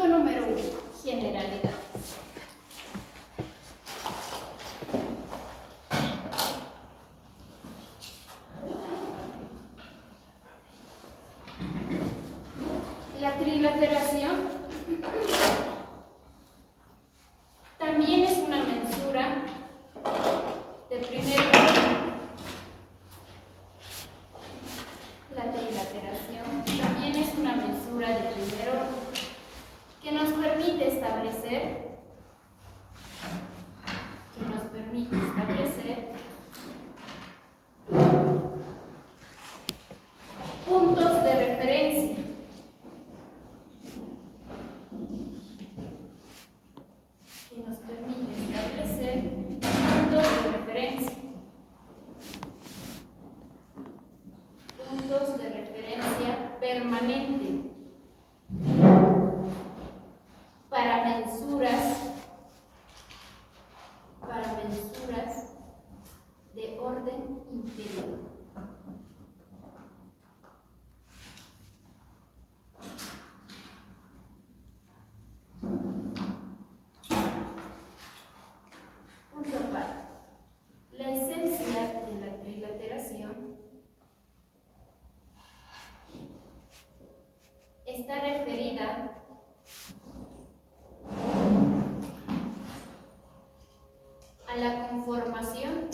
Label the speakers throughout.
Speaker 1: Punto número 1. Generalidades. La trilateración también es una mensura de primer orden. La trilateración también es una mensura de primer orden que nos permite establecer puntos de referencia. Puntos de referencia permanente para mensuras de orden interior. Punto aparte. La esencia de la trilateración está referida a la conformación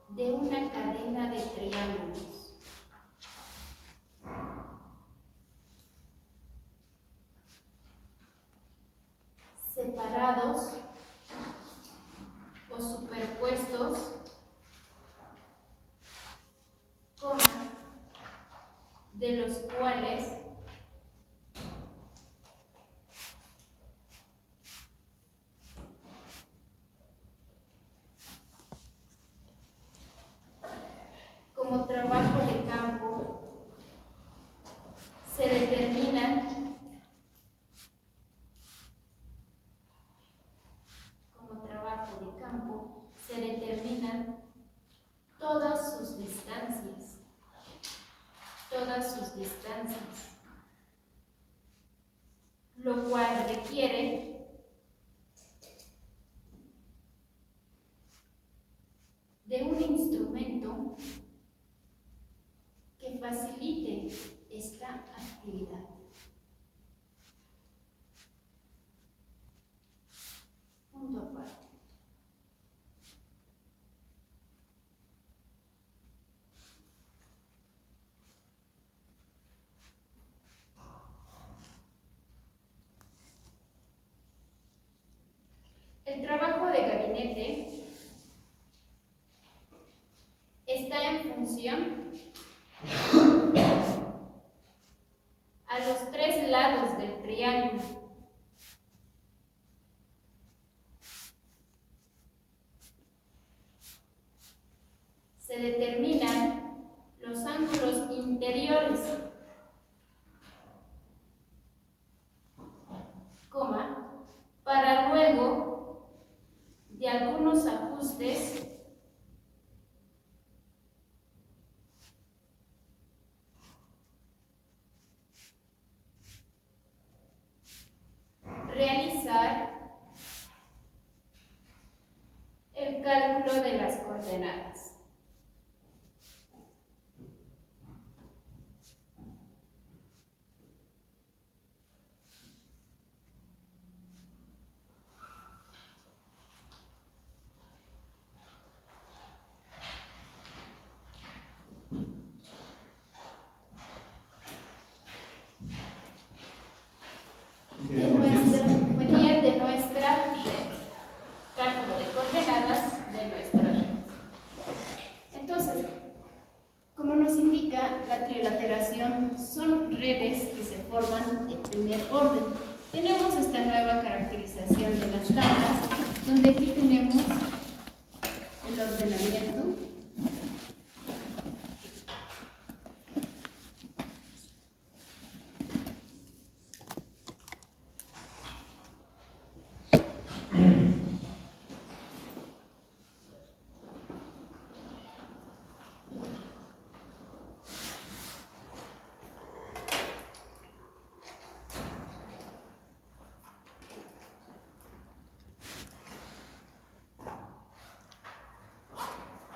Speaker 1: de una cadena de triángulos separados o superpuestos, de los cuales como trabajo de campo se determinan todas sus distancias, lo cual requiere de un instrumento que facilite esta actividad. Punto aparte. El trabajo de gabinete está en función a los tres lados del triángulo. Se determinan los ángulos interiores, para luego de algunos ajustes realizar el cálculo de las coordenadas. Mediante nuestra red, cálculo de coordenadas de nuestra red. Entonces, como nos indica la trilateración, son redes que se forman en primer orden. Tenemos esta nueva caracterización de las tablas, donde aquí tenemos el ordenamiento.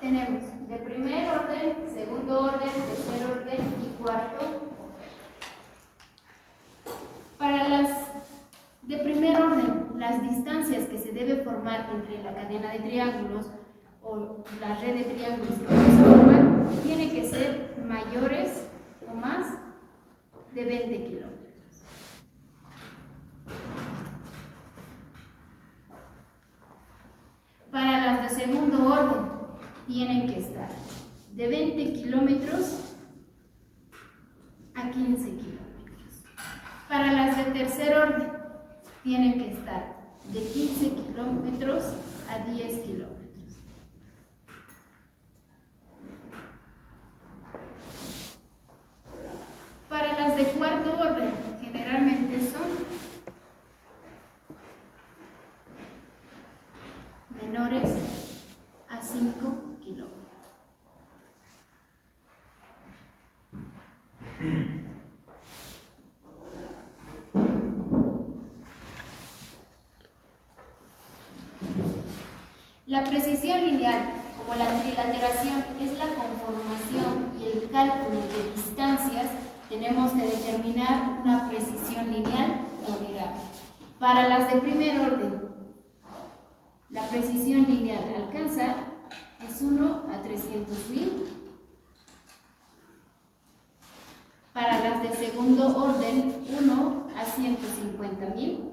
Speaker 1: tenemos de primer orden, segundo orden, tercer orden y cuarto orden. Para las de primer orden, las distancias que se debe formar entre la cadena de triángulos o la red de triángulos que vamos a formar tiene que ser mayores o más de 20 kilómetros. Para las de segundo orden, tienen que estar de 20 kilómetros a 15 kilómetros. Para las de tercer orden, tienen que estar de 15 kilómetros a 10 kilómetros. Para las de cuarto orden, generalmente son menores a 5 kilómetros. La precisión lineal, como la trilateración, es la conformación y el cálculo de distancias. Tenemos que determinar una precisión lineal tolerable. Para las de primer orden, la precisión lineal alcanza es 1 a 300.000. Para las de segundo orden, 1 a 150.000.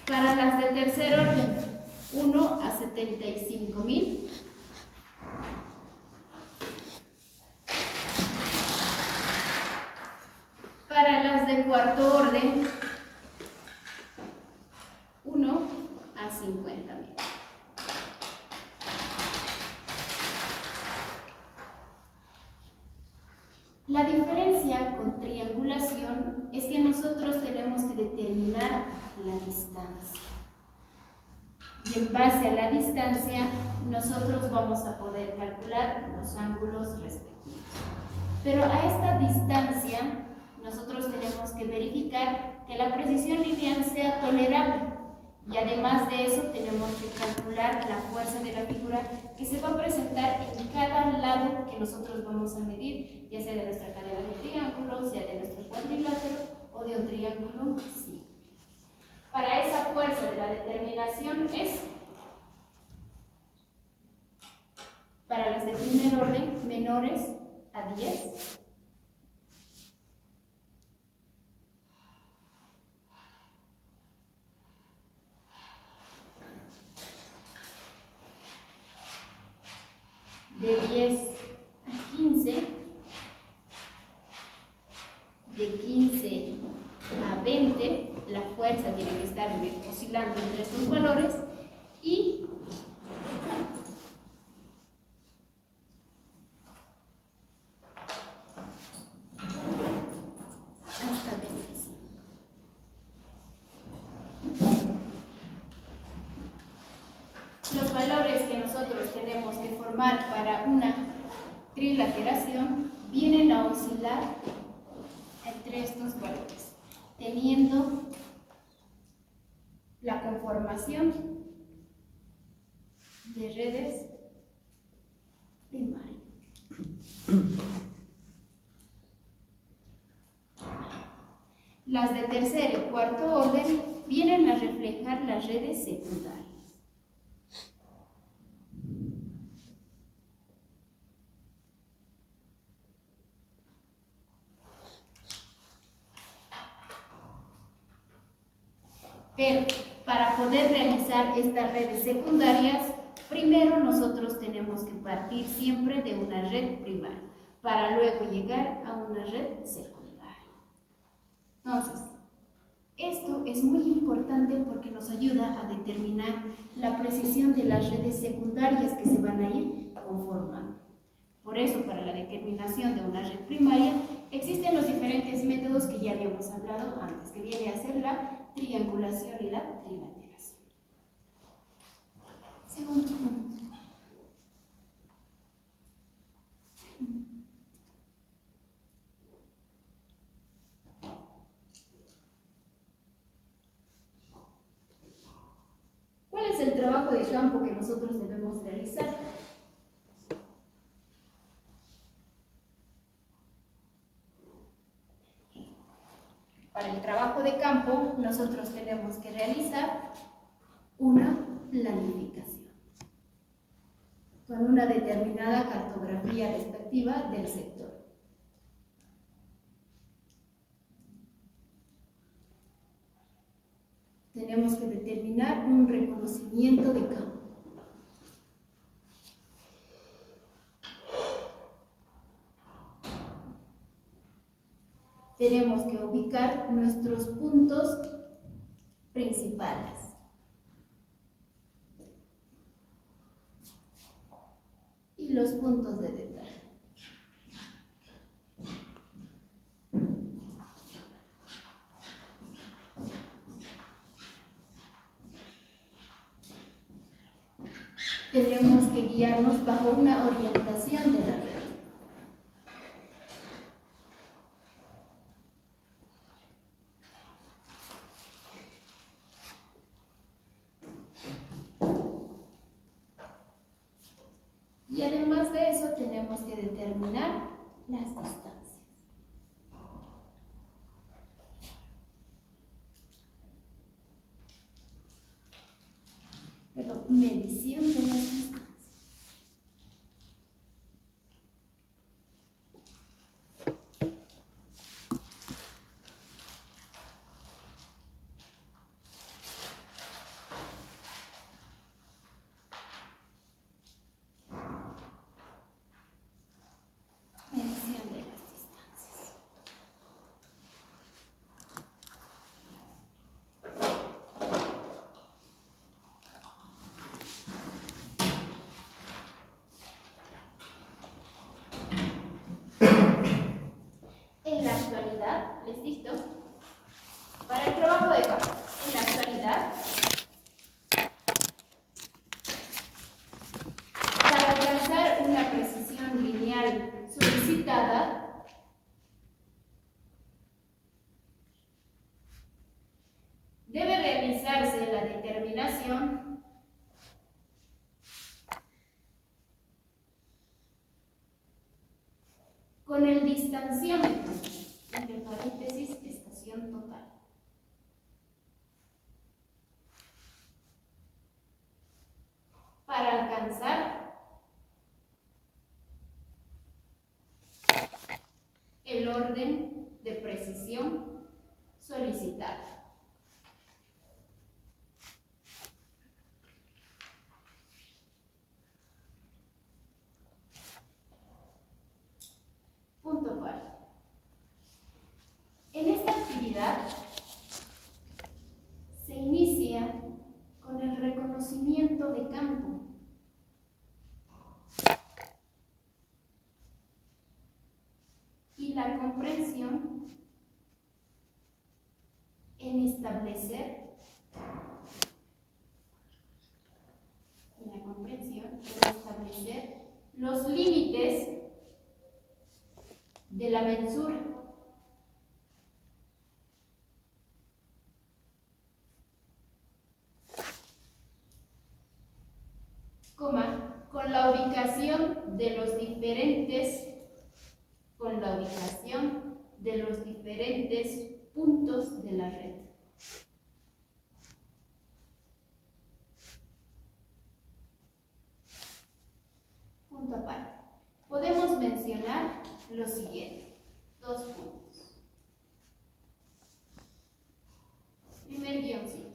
Speaker 1: Para las de tercer orden, 1 a 75.000. Para las de cuarto orden, 1 a 50.000. La diferencia con triangulación es que nosotros tenemos que determinar la distancia. Y en base a la distancia, nosotros vamos a poder calcular los ángulos respectivos. Pero a esta distancia, nosotros tenemos que verificar que la precisión lineal sea tolerable. Y además de eso, tenemos que calcular la fuerza de la figura que se va a presentar en cada lado que nosotros vamos a medir, ya sea de nuestra cadena de triángulos, ya de nuestro cuadrilátero o de un triángulo simple. Para esa fuerza de la determinación es, para las de primer orden, menores a 10. De 10 a 15, de 15 a 20, la fuerza tiene que estar oscilando entre estos valores, y hasta 25. Los valores que nosotros tenemos que formar para una trilateración vienen a oscilar entre estos valores, teniendo la conformación de redes primarias. Las de tercer y cuarto orden vienen a reflejar las redes secundarias. Pero para poder realizar estas redes secundarias, primero nosotros tenemos que partir siempre de una red primaria, para luego llegar a una red secundaria. Entonces, esto es muy importante porque nos ayuda a determinar la precisión de las redes secundarias que se van a ir conformando. Por eso, para la determinación de una red primaria, existen los diferentes métodos que ya habíamos hablado antes, que viene a ser la triangulación y la trilateración. Segundo punto. ¿Cuál es el trabajo de cada nosotros debemos realizar. Para el trabajo de campo, nosotros tenemos que realizar una planificación con una determinada cartografía respectiva del sector. Tenemos que determinar un reconocimiento de campo. Tenemos que ubicar nuestros puntos principales. Y los puntos de detalle. Tenemos que guiarnos bajo una orientación de la red. Y además de eso tenemos que determinar las distancias. Pero medición de las distancias. Medición de las distancias. En la actualidad, ¿les listo? Para el trabajo de campo, en la actualidad, para alcanzar una precisión lineal solicitada, debe realizarse la determinación con el distanciómetro, entre paréntesis, estación total. Para alcanzar el orden de precisión solicitada. Punto cuarto. En esta actividad se inicia con el reconocimiento de campo. Y la comprensión en establecer los límites de la mensura. Con la ubicación de los diferentes puntos de la red. Punto aparte. Podemos mencionar lo siguiente, 2 puntos. Primer guioncito.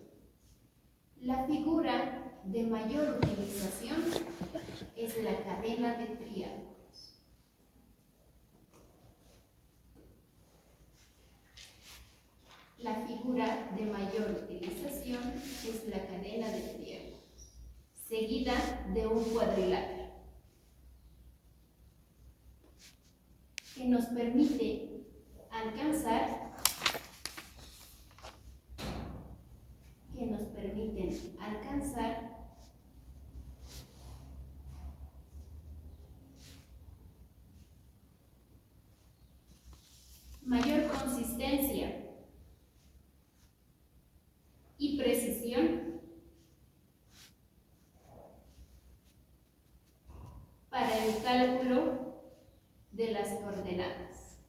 Speaker 1: La figura de mayor utilización es la cadena de triángulos. La figura de mayor utilización es la cadena de triángulos, seguida de un cuadrilátero, que nos permite alcanzar mayor consistencia y precisión para el cálculo de las coordenadas.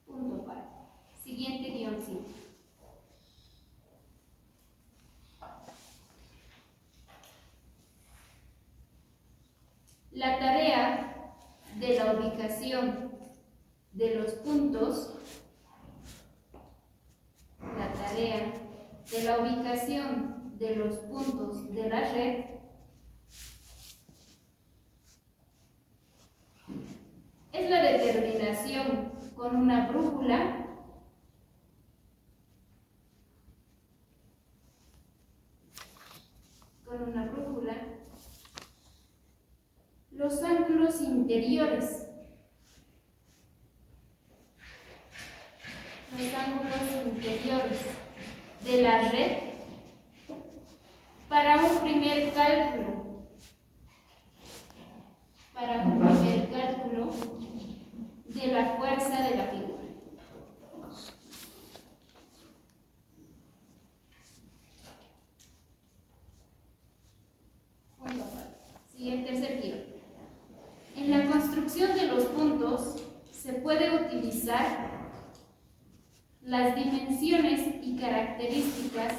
Speaker 1: Punto aparte. Siguiente guión 5. La tarea de la ubicación de los puntos, de la red es la determinación con una brújula los ángulos interiores de la red para un primer cálculo de la fuerza de la figura. Siguiente tercer guión. En la construcción de los puntos se puede utilizar las dimensiones y características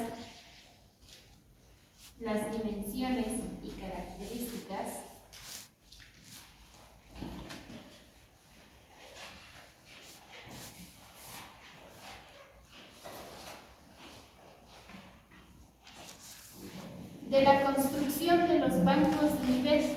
Speaker 1: de la construcción de los bancos nivel.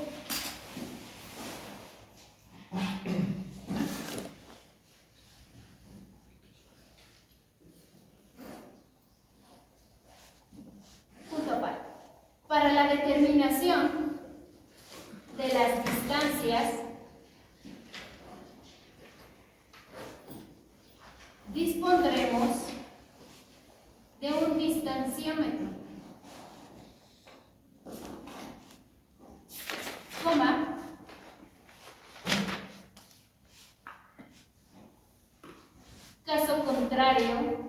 Speaker 1: Para la determinación de las distancias, dispondremos de un distanciómetro, caso contrario,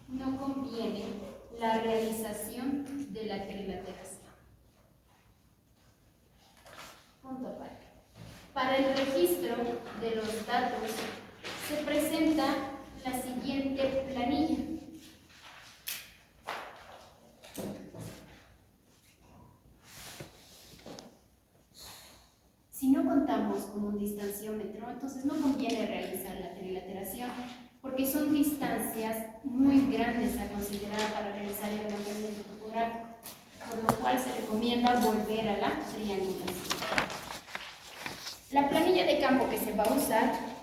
Speaker 1: no conviene la realización de la trilateración. Punto aparte. Para el registro de los datos se presenta la siguiente planilla. Si no contamos con un distanciómetro, entonces no conviene realizar la trilateración, porque son distancias muy grandes a considerar para realizar el levantamiento topográfico, por lo cual se recomienda volver a la triangulación. La planilla de campo que se va a usar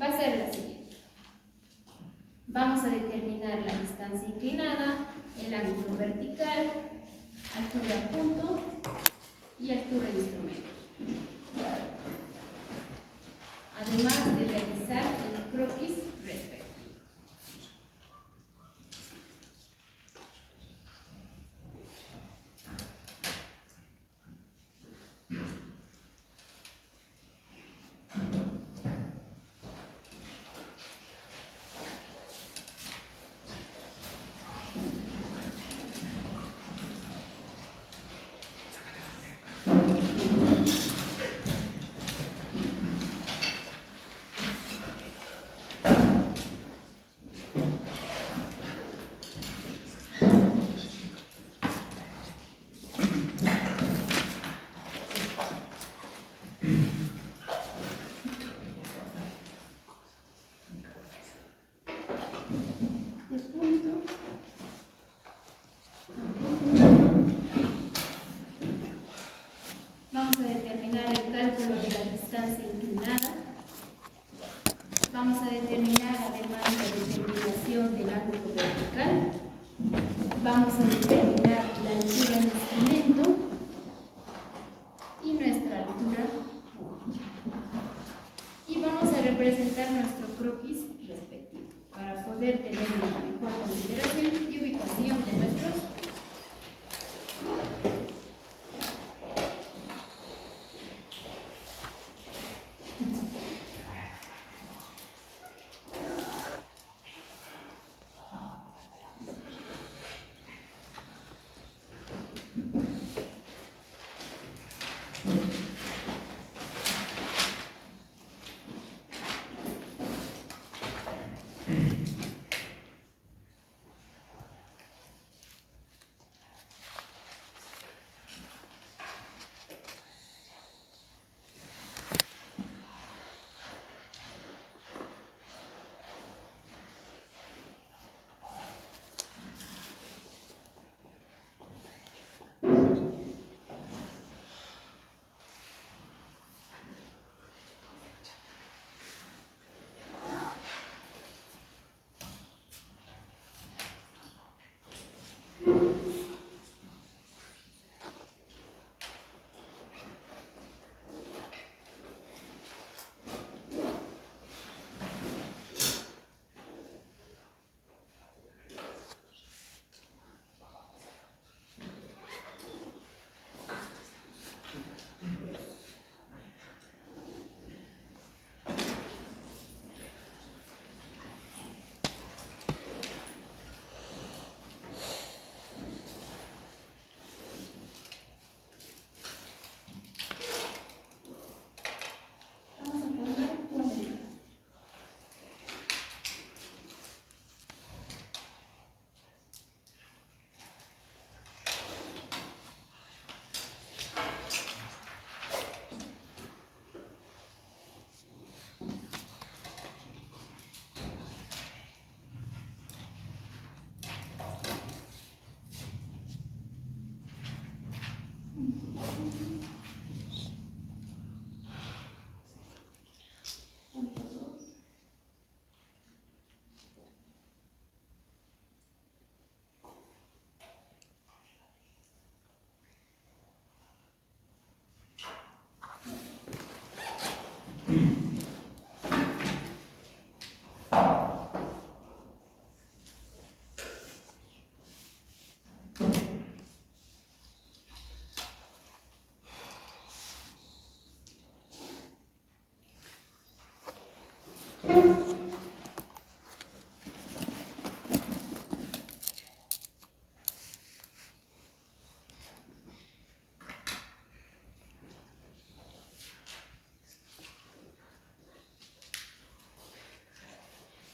Speaker 1: va a ser la siguiente. Vamos a determinar la distancia inclinada, el ángulo vertical, altura punto y altura de instrumento. Además de realizar el croquis respectivo. Vamos a determinar el cálculo de la distancia inclinada. Vamos a determinar además la determinación del ángulo vertical. Vamos a determinar la altura del instrumento y nuestra altura. Y vamos a representar completar nuestro croquis respectivo para poder tener una mejor consideración y ubicación de nuestros.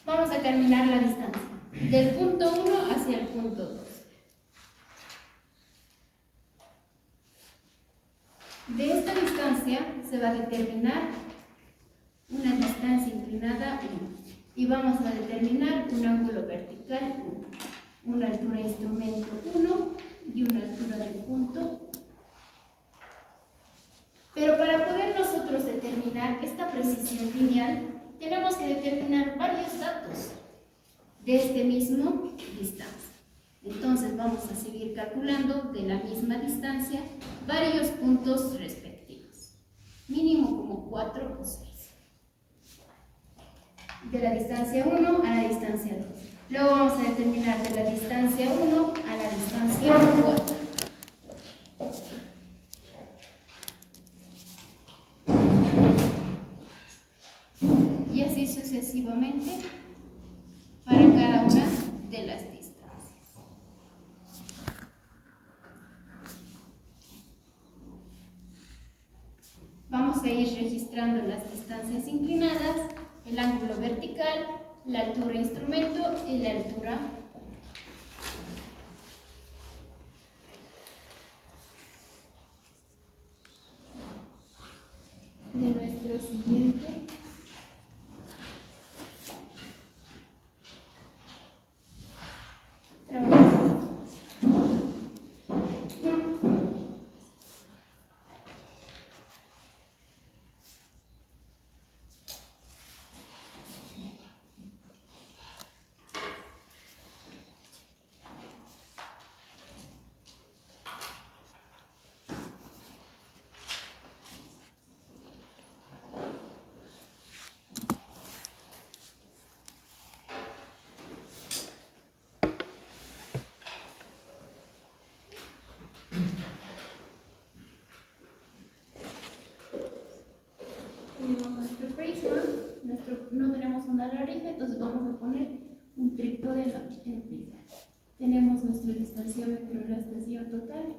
Speaker 1: Vamos a terminar la distancia, del punto 1 hacia el punto 2. De esta distancia se va a determinar una distancia inclinada 1 y vamos a determinar un ángulo vertical 1, una altura de instrumento 1 y una altura del punto. Pero para poder nosotros determinar esta precisión lineal, tenemos que determinar varios datos de este mismo distancia. Entonces vamos a seguir calculando de la misma distancia varios puntos respectivos, mínimo como 4 o 6. De la distancia 1 a la distancia 2. Luego vamos a determinar de la distancia 1 a la distancia 4. Y así sucesivamente para cada una de las distancias. Vamos a ir registrando las distancias inclinadas, el ángulo vertical, la altura instrumento y la altura de nuestro siguiente trabajo. a la oreja, entonces vamos a poner un trípode en el piso. Tenemos nuestro distanciómetro de la estación total.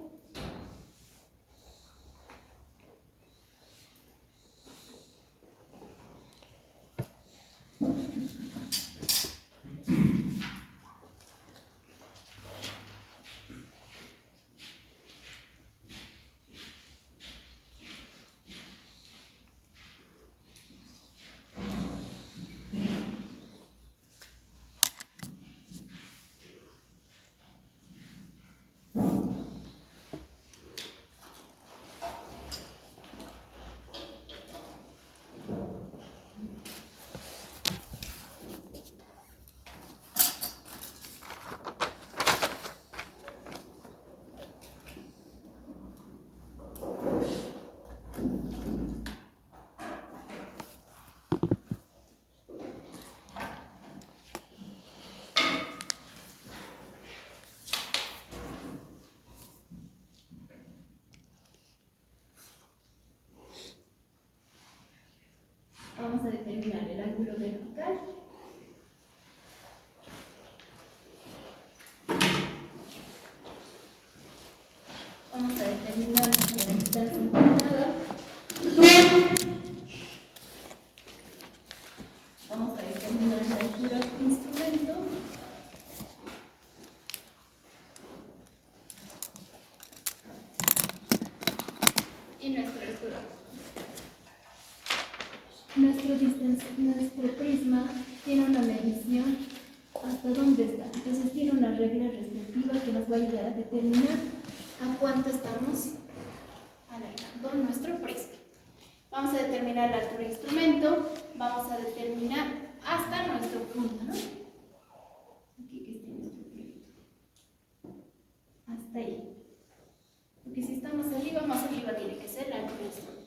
Speaker 1: Vamos a determinar el ángulo vertical. Vamos a determinar la distancia inclinada. Vamos a determinar la altura del instrumento. Y nuestra altura. Nuestro prisma tiene una medición hasta dónde está. Entonces tiene una regla restrictiva que nos va a ayudar a determinar a cuánto estamos alargando nuestro prisma. Vamos a determinar la altura del instrumento. Vamos a determinar hasta nuestro punto, ¿no? Aquí que esté nuestro punto. Hasta ahí. Porque si estamos arriba, más arriba tiene que ser la altura del instrumento.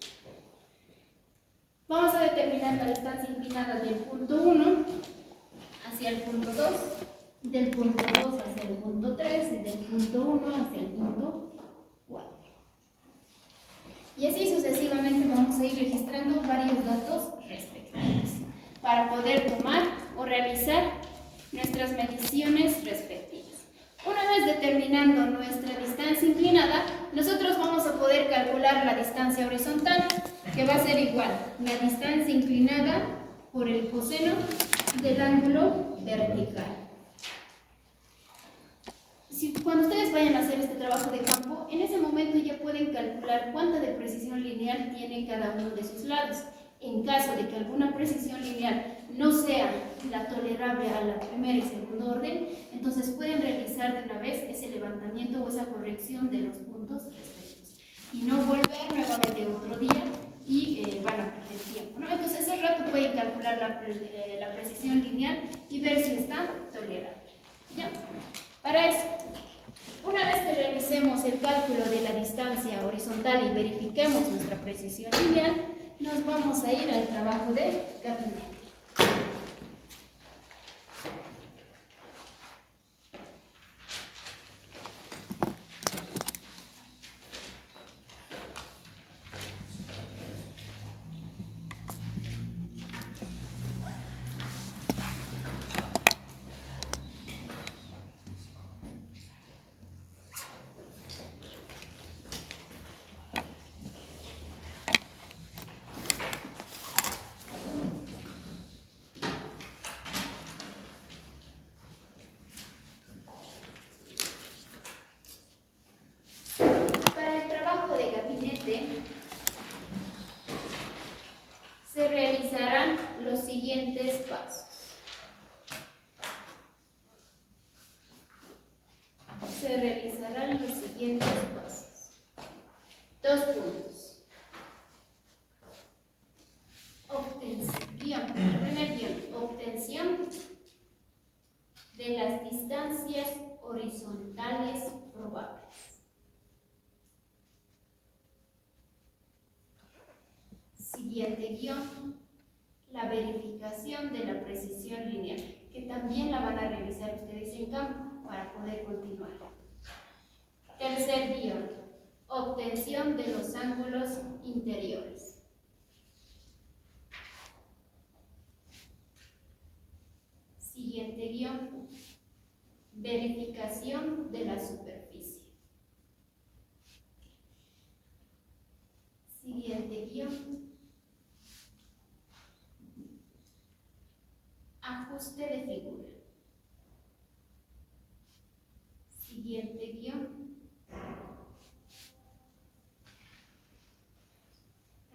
Speaker 1: Vamos a determinar la distancia inclinada del punto 1 hacia el punto 2, del punto 2 hacia el punto 3 y del punto 1 hacia el punto 4. Y así sucesivamente vamos a ir registrando varios datos respectivos para poder tomar o realizar nuestras mediciones respectivas. Una vez determinando nuestra distancia inclinada, nosotros vamos a poder calcular la distancia horizontal, que va a ser igual la distancia inclinada por el coseno del ángulo vertical. Cuando ustedes vayan a hacer este trabajo de campo, en ese momento ya pueden calcular cuánta de precisión lineal tiene cada uno de sus lados. En caso de que alguna precisión lineal no sea la tolerable a la primera y segunda orden, entonces pueden realizar de una vez ese levantamiento o esa corrección de los puntos respectivos y no volver nuevamente otro día y van a perder tiempo, ¿no? Entonces ese rato pueden calcular la precisión lineal y ver si está tolerable. ¿Ya? Para eso, una vez que realicemos el cálculo de la distancia horizontal y verifiquemos nuestra precisión lineal, nos vamos a ir al trabajo de gabinete. Se realizarán los siguientes pasos. Dos puntos. Obtención de las distancias horizontales probables. Siguiente guión, la verificación de la precisión lineal, que también la van a revisar ustedes en campo para poder continuar. Tercer guión, obtención de los ángulos interiores. Siguiente guión. Verificación de la superficie. Siguiente guión. Ajuste de figura. Siguiente guión.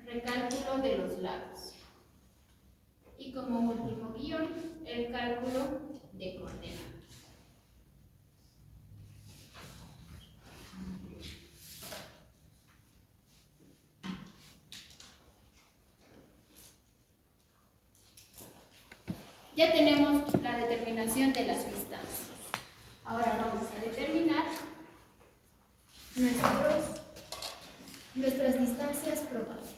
Speaker 1: Recálculo de los lados. Y como último guión, el cálculo de coordenadas. Ya tenemos la determinación de las distancias. Ahora vamos a determinar nuestras distancias probables.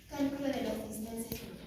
Speaker 1: Cálculo de las distancias probables.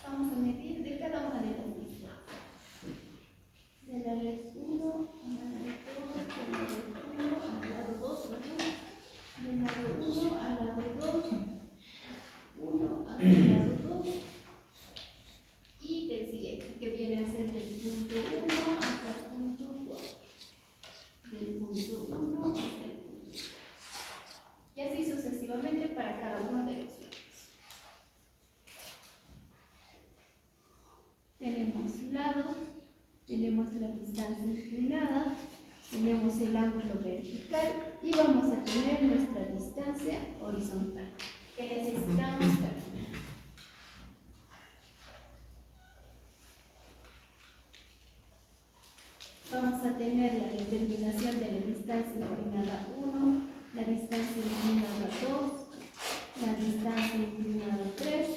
Speaker 1: Vamos a medir de cada una de las distancias. De la red 1 a la red 2, de la red 1 al lado 2, del lado 1 al lado 2, 1 al lado 2, y del siguiente, que viene a ser del punto 1 hasta el punto 4. Del punto 1 hasta el punto 4. Y así sucesivamente para cada uno de los lados. Tenemos lado, tenemos la distancia inclinada, tenemos el ángulo vertical y vamos a tener nuestra distancia horizontal que necesitamos calcular. Vamos a tener la determinación de la distancia inclinada 1, la distancia inclinada 2, la distancia inclinada 3,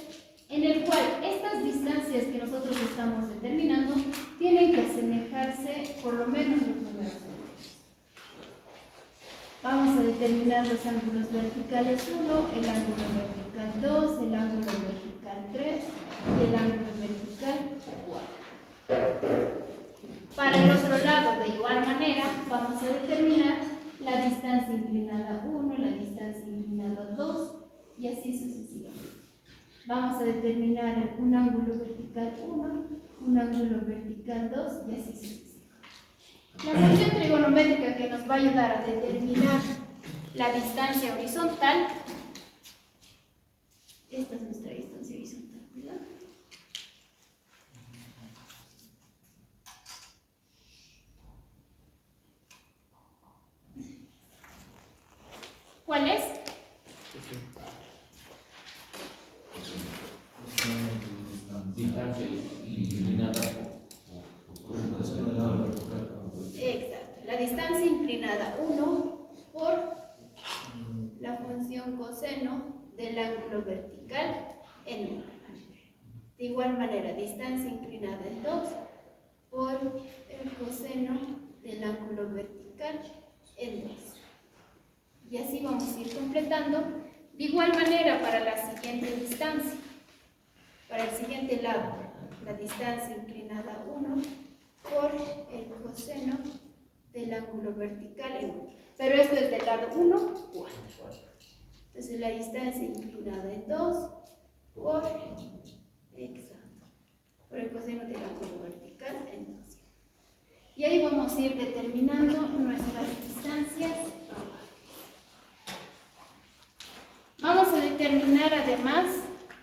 Speaker 1: en el cual estas distancias que nosotros estamos determinando tienen que asemejarse por lo menos los números enteros. Vamos a determinar los ángulos verticales 1, el ángulo vertical 2, el ángulo vertical 3 y el ángulo vertical 4. Para el otro lado, de igual manera, vamos a determinar la distancia inclinada 1, la distancia inclinada 2 y así sucesivamente. Vamos a determinar un ángulo vertical 1, un ángulo vertical 2 y así sucesivamente. La función trigonométrica que nos va a ayudar a determinar la distancia horizontal, esta es nuestra distancia horizontal, ¿verdad? ¿Cuál es?
Speaker 2: Distancia inclinada por el lado vertical.
Speaker 1: inclinada 1 por la función coseno del ángulo vertical en 1. De igual manera, distancia inclinada en 2 por el coseno del ángulo vertical en 2. Y así vamos a ir completando. De igual manera para la siguiente distancia. Para el siguiente lado, la distancia inclinada 1 por el coseno del ángulo vertical en 1. Pero esto es del lado 1, 4. Entonces la distancia inclinada en 2 por, por el coseno del ángulo vertical en 2. Y ahí vamos a ir determinando nuestras distancias. Vamos a determinar además,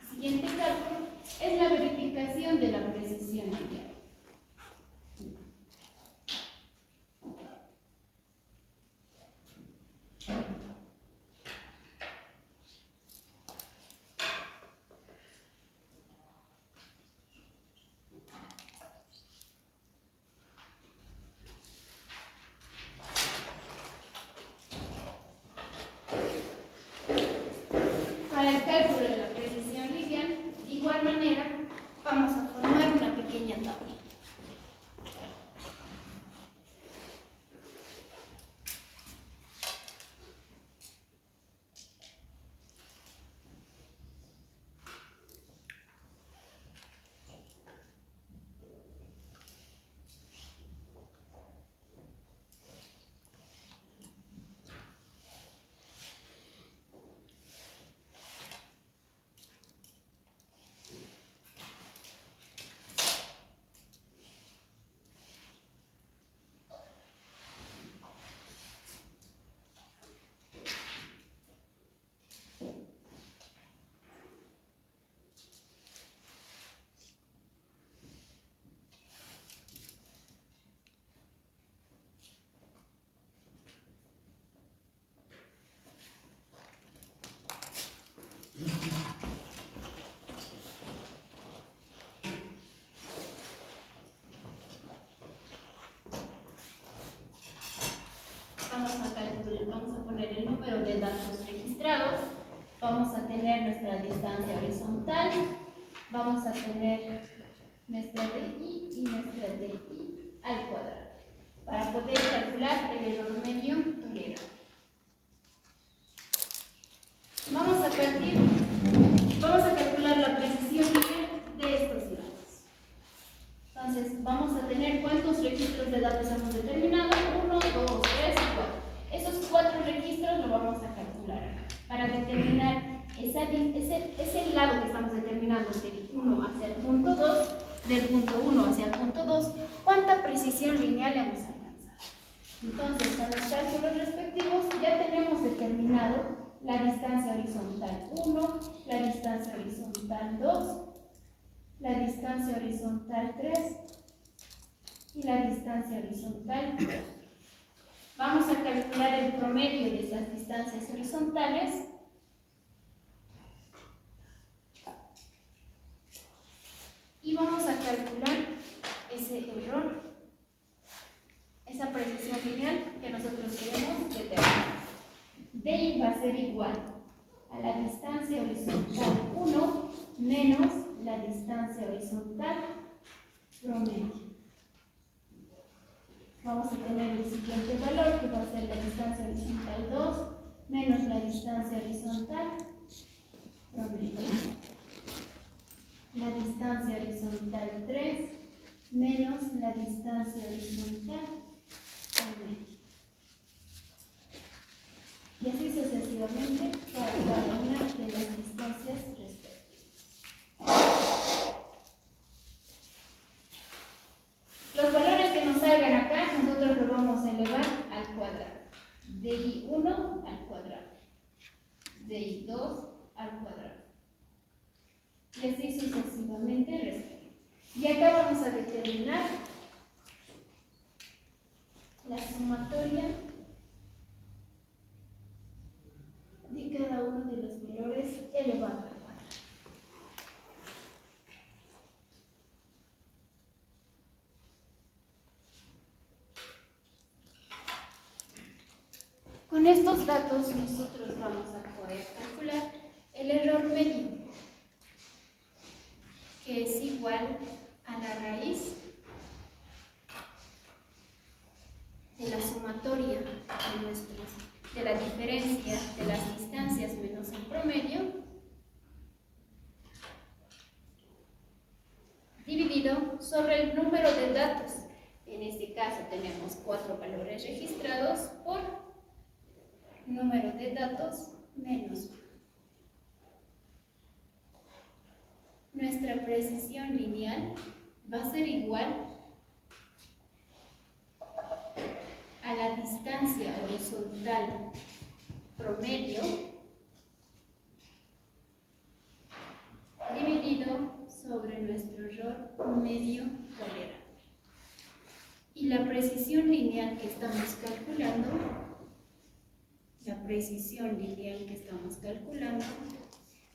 Speaker 1: el siguiente cálculo es la verificación de la precisión lineal. Para el cálculo de la precisión lineal, de igual manera, vamos a formar una pequeña tabla. Vamos a poner el número de datos registrados, vamos a tener nuestra distancia horizontal, vamos a tener nuestra DI y nuestra DI al cuadrado, para poder calcular el error medio tolerable. Vamos a calcular la precisión lineal de estos lados. Entonces, vamos a tener cuántos registros de datos hemos determinado: 1, 2, 3 y 4. Esos 4 registros lo vamos a calcular para determinar ese lado que estamos determinando del 1 hacia el punto 2, del punto 1 hacia el punto 2, cuánta precisión lineal hemos alcanzado. Entonces, con los cálculos respectivos ya tenemos determinado la distancia horizontal 1, la distancia horizontal 2, la distancia horizontal 3 y la distancia horizontal 4. Vamos a calcular el promedio de esas distancias horizontales. Y vamos a calcular ese error, esa precisión lineal que nosotros queremos determinar. DI va a ser igual a la distancia horizontal 1 menos la distancia horizontal promedio. Vamos a tener el siguiente valor, que va a ser la distancia horizontal 2 menos la distancia horizontal promedio. La distancia horizontal 3 menos la distancia horizontal promedio. Y así sucesivamente para cada una de las distancias respectivas. Los valores que nos salgan acá, nosotros los vamos a elevar al cuadrado. DI1 al cuadrado. DI2 al cuadrado. Y así sucesivamente respectivamente. Y acá vamos a determinar la sumatoria de cada uno de los valores elevado al cuadrado. Con estos datos nosotros vamos a poder calcular el error medio, que es igual a la raíz de la sumatoria de la diferencia de las distancias menos el promedio, dividido sobre el número de datos. En este caso tenemos 4 valores registrados por número de datos menos 1. Nuestra precisión lineal va a ser igual a la distancia horizontal promedio dividido sobre nuestro error medio tolerable. Y la precisión lineal que estamos calculando,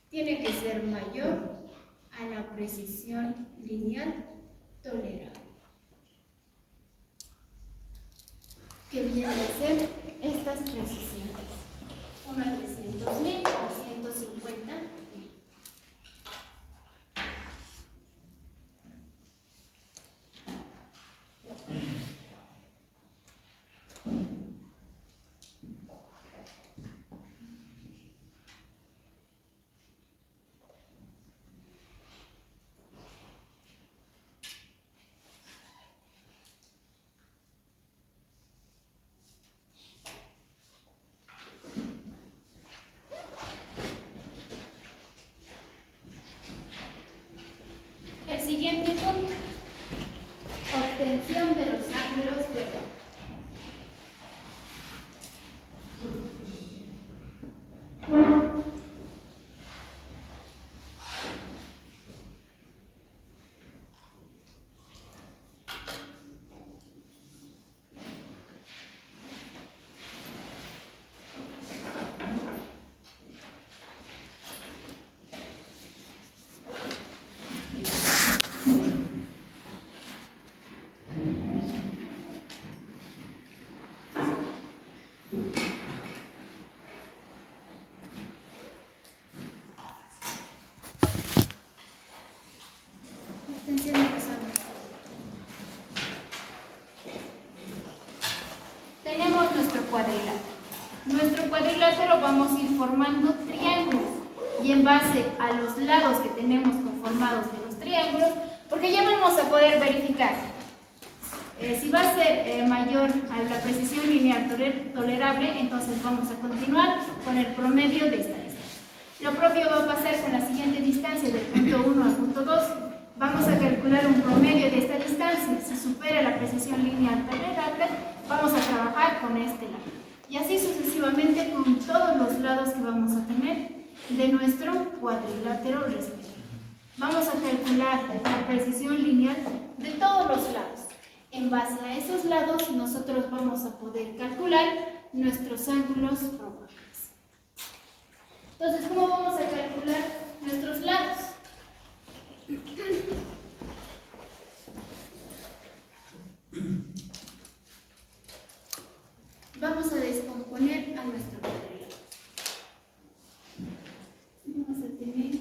Speaker 1: tiene que ser mayor a la precisión lineal tolerable, que viene a ser estas precisiones, una 300.000 a 150.000. El siguiente punto, obtención de los ángulos de error. Tenemos nuestro cuadrilátero. Nuestro cuadrilátero vamos a ir formando triángulos y en base a los lados que tenemos conformados de los triángulos, porque ya vamos a poder verificar si va a ser mayor a la precisión lineal tolerable, entonces vamos a continuar con el promedio de esta distancia. Lo propio va a pasar con la siguiente distancia del punto 1 al punto 2. Vamos a calcular un promedio de esta distancia. Si supera la precisión lineal tolerable, vamos a trabajar con este lado. Y así sucesivamente con todos los lados que vamos a tener de nuestro cuadrilátero respectivo. Vamos a calcular la precisión lineal de todos los lados. En base a esos lados, nosotros vamos a poder calcular nuestros ángulos probables. Entonces, ¿cómo vamos a calcular nuestros lados? Vamos a descomponer a nuestro cuadrilátero. Vamos a tener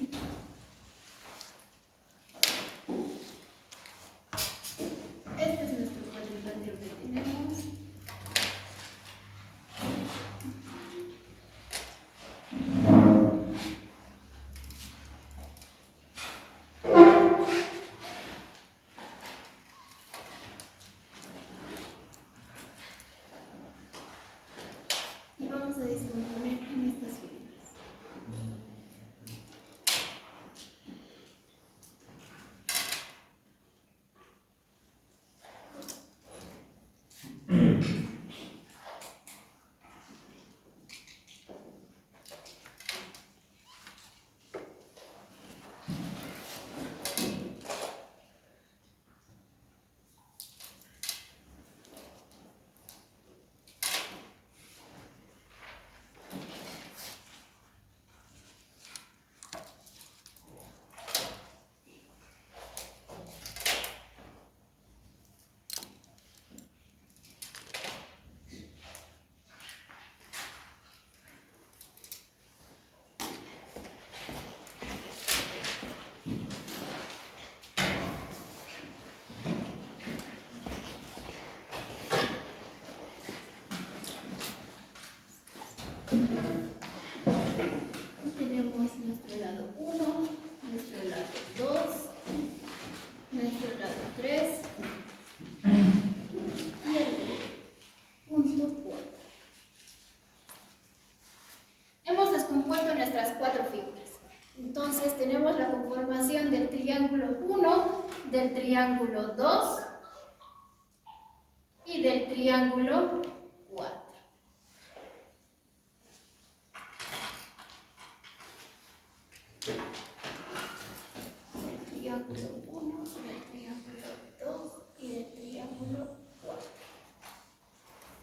Speaker 1: este es nuestro cuadrilátero que tenemos. Tenemos nuestro lado 1, nuestro lado 2, nuestro lado 3 y el punto 4. Hemos descompuesto nuestras 4 figuras. Entonces tenemos la conformación del triángulo 1, del triángulo 2 y del triángulo 4. Del triángulo 1, del triángulo 2 y del triángulo 4.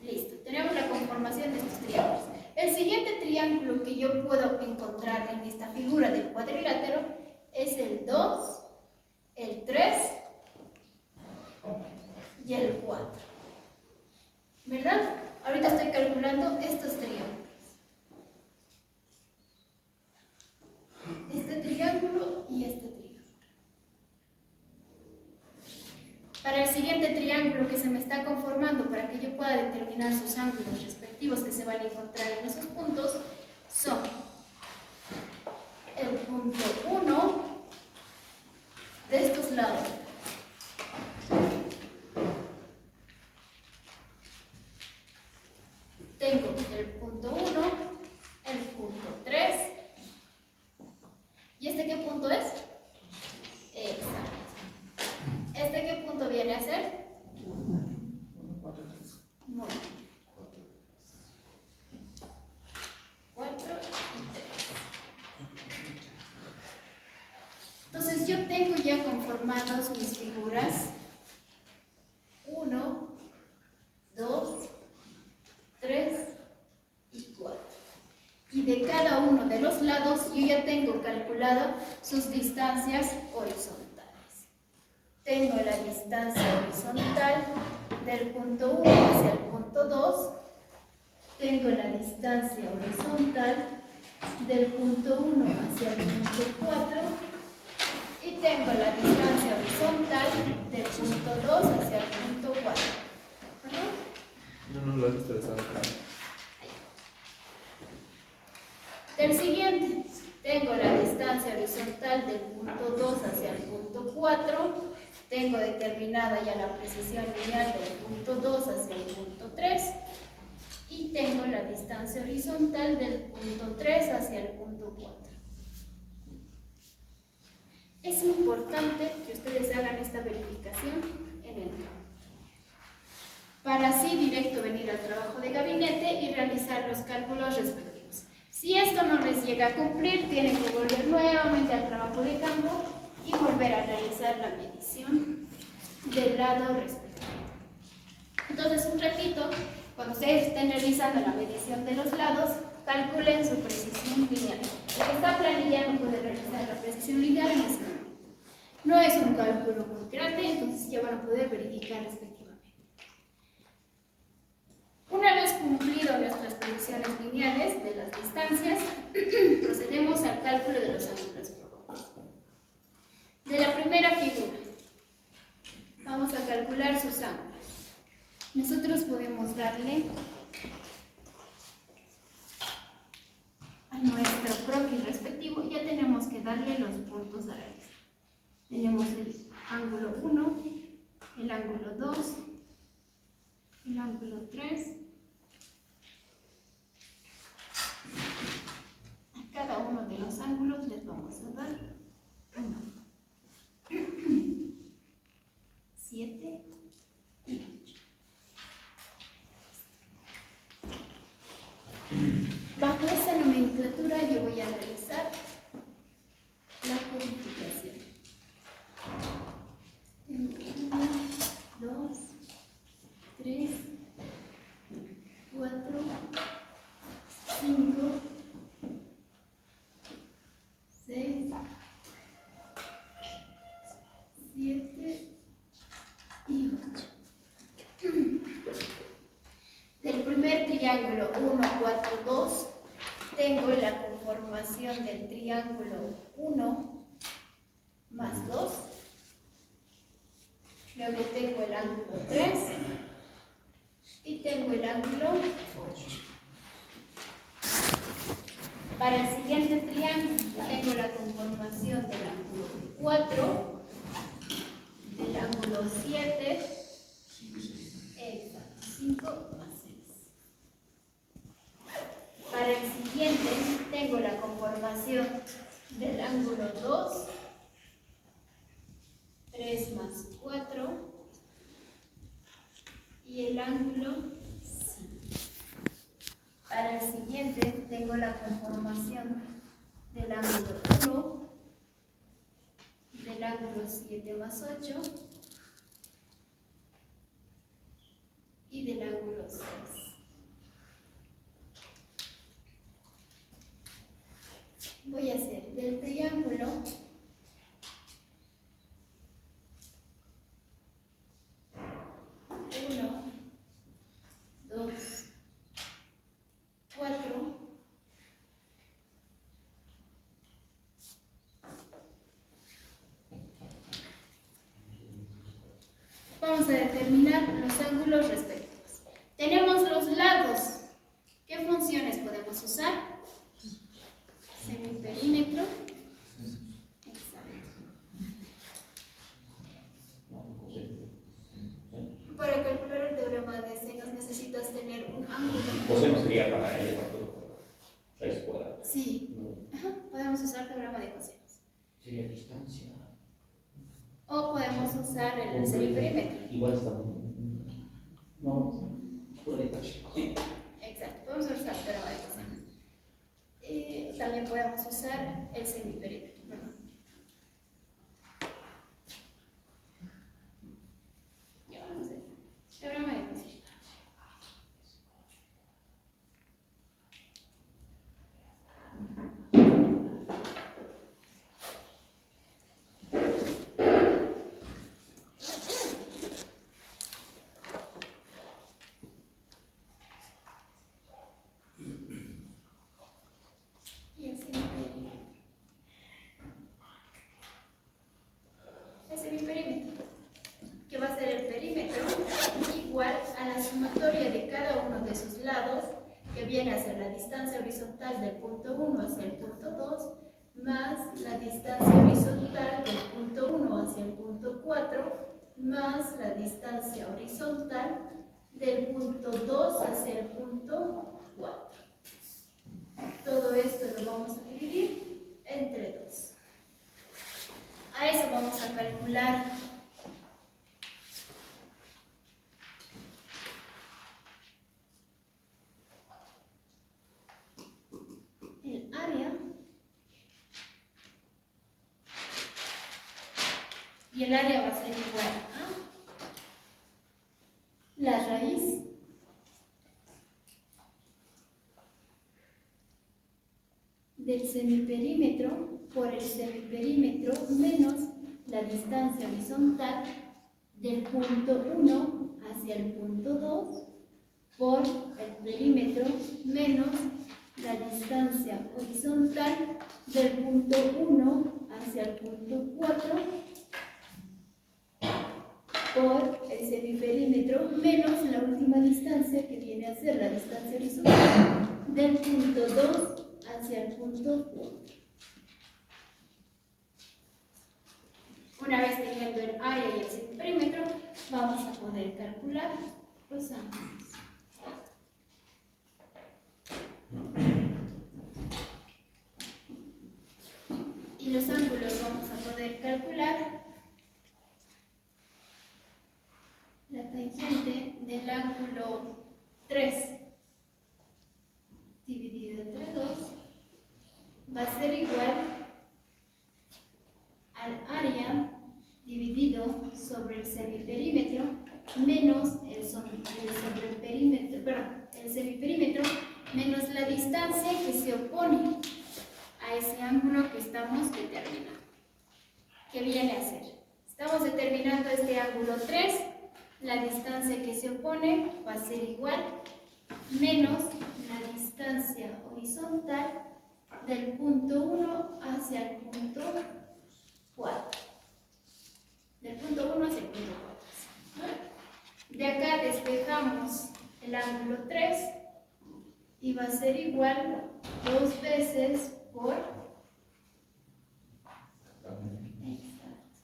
Speaker 1: Listo, tenemos la conformación de estos triángulos. El siguiente triángulo que yo puedo encontrar en esta figura del cuadrilátero es el 2, el 3 y el 4. ¿Verdad? Ahorita estoy calculando estos triángulos. Este triángulo y este triángulo. Para el siguiente triángulo que se me está conformando, para que yo pueda determinar sus ángulos respectivos que se van a encontrar en esos puntos, son el punto 1 de estos lados. Tengo el punto 1, el punto 3. ¿Y este qué punto es? Exacto. ¿Este qué punto viene a ser? 9. 4 y 3. Entonces yo tengo ya conformados mis figuras 1, 2, 3 y 4. Y de cada uno de los lados yo ya tengo calculado sus distancias horizontales. Tengo la distancia horizontal del punto 1 hacia el punto 2. Tengo la distancia horizontal del punto 1 hacia el punto 4. Y tengo la distancia horizontal del punto 2 hacia el punto 4.
Speaker 2: No lo has expresado.
Speaker 1: Del siguiente, tengo la distancia horizontal del punto 2 hacia el punto 4. Tengo determinada ya la precesión lineal del punto 2 hacia el punto 3. Y tengo la distancia horizontal del punto 3 hacia el punto 4. Es importante que ustedes hagan esta verificación en el campo, para así directo venir al trabajo de gabinete y realizar los cálculos respectivos. Si esto no les llega a cumplir, tienen que volver nuevamente al trabajo de campo y volver a realizar la medición del lado respectivo. Entonces, un ratito, cuando ustedes estén realizando la medición de los lados, calculen su precisión lineal. El que está planillando puede realizar la precisión lineal en ese momento. No es un cálculo muy grande, entonces ya van a poder verificar respectivamente. Una vez cumplido nuestras posiciones lineales de las distancias, procedemos al cálculo de los ángulos probables. De la primera figura, vamos a calcular sus ángulos. Nosotros podemos darle a nuestro croquis respectivo, ya tenemos que darle los puntos a la lista. Tenemos el ángulo 1, el ángulo 2, el ángulo 3. A cada uno de los ángulos les vamos a dar 1, 7 y 8. Bajo esa nomenclatura yo voy a realizar la codificación. 1, 2, 3, 4, 5, 6, 7 y 8. Del primer triángulo 1, 4, 2, tengo la conformación del triángulo 1 más 2. Luego tengo el ángulo 3 y tengo el ángulo 8. Para el siguiente triángulo tengo la conformación del ángulo 4, del ángulo 7, exacto, 5 más 6. Para el siguiente tengo la conformación del ángulo 2, 3 más 4, y el ángulo 5. Para el siguiente tengo la conformación del ángulo 1, del ángulo 7 más 8 y del ángulo 6. Voy a hacer del triángulo 1, 2, 4, vamos a determinar los ángulos respectivos. Tenemos los lados. ¿Qué funciones podemos usar? Semiperímetro. Exacto. Para calcular el teorema de senos necesitas tener un ángulo.
Speaker 2: Coseno sería para L cuadrado. Raíz cuadrada.
Speaker 1: Sí. Ajá. Podemos usar teorema de cosenos.
Speaker 2: Sería distancia.
Speaker 1: O podemos usar el semiperímetro.
Speaker 2: Igual está. No, por detalle.
Speaker 1: Exacto. Podemos usar teorema de cosenos. También podemos usar el semiperímetro. Ya vamos a ver. Teorema de cosenos. El semiperímetro, que va a ser el perímetro igual a la sumatoria de cada uno de sus lados, que viene a ser la distancia horizontal del punto 1 hacia el punto 2, más la distancia horizontal del punto 1 hacia el punto 4, más la distancia horizontal del punto 2 hacia el punto 4. Todo esto lo vamos a dividir entre 2. A eso vamos a calcular el área y el área va a ser igual a la raíz del semiperímetro por el semiperímetro menos la distancia horizontal del punto 1 hacia el punto 2 por el perímetro menos la distancia horizontal del punto 1 hacia el punto 4 por el semiperímetro menos la última distancia que viene a ser la distancia horizontal del punto 2 hacia el punto 4. Una vez teniendo el área y el semiperímetro, vamos a poder calcular los ángulos. Y los ángulos vamos a poder calcular la tangente del ángulo 3 dividido entre 2 va a ser igual al área dividido sobre el semiperímetro menos el semiperímetro menos la distancia que se opone a ese ángulo que estamos determinando. ¿Qué viene a ser? Estamos determinando este ángulo 3, la distancia que se opone va a ser igual menos la distancia horizontal del punto 1 hacia el punto 4. Del punto 1 hacia el punto 4. De acá despejamos el ángulo 3 y va a ser igual 2 veces por... Exacto.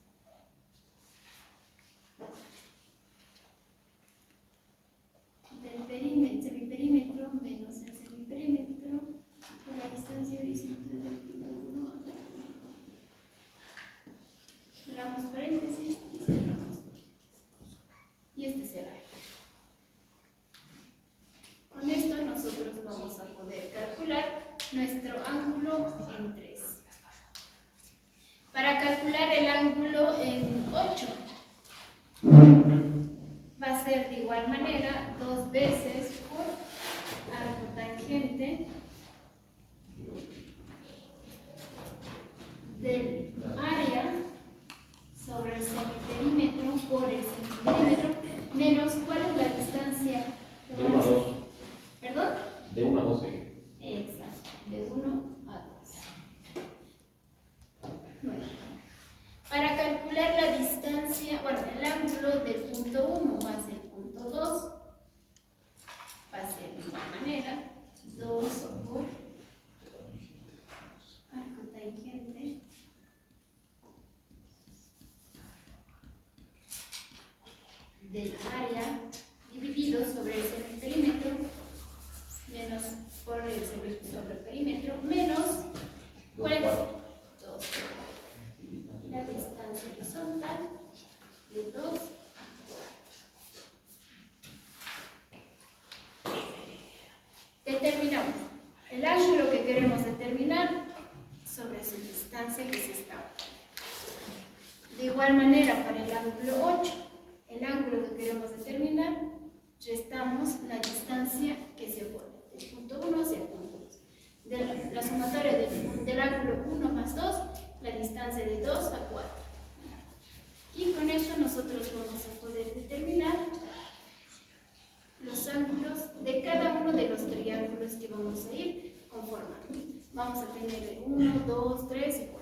Speaker 1: Del semiperímetro menos el semiperímetro por la distancia horizontal del punto 1 a la 1. Cerramos paréntesis y cerramos paréntesis. Y este será. Con esto nosotros vamos a poder calcular nuestro ángulo en 3. Para calcular el ángulo en 8, va a ser de igual manera 2 veces por arco tangente del área sobre el semiperímetro por el semiperímetro menos ¿cuál es la distancia?
Speaker 2: De 1 a 2.
Speaker 1: ¿Perdón?
Speaker 2: De 1 a 12.
Speaker 1: Exacto, de 1 a 2. Bueno, para calcular la distancia, bueno, el ángulo del punto 1 más el punto 2, va a ser de igual manera 2 por arco tangente del área dividido sobre el semiperímetro menos por el sobre el perímetro menos 2 la distancia horizontal de 2 determinamos el ángulo que queremos determinar sobre su distancia que se está. De igual manera para el ángulo 8, el ángulo que queremos determinar, restamos la distancia que se opone del punto 1 hacia el punto 2. De la sumatoria del ángulo 1 más 2, la distancia de 2 a 4. Y con eso nosotros vamos a poder determinar los ángulos de cada uno de los triángulos que vamos a ir conformando. Vamos a tener 1, 2, 3 y 4.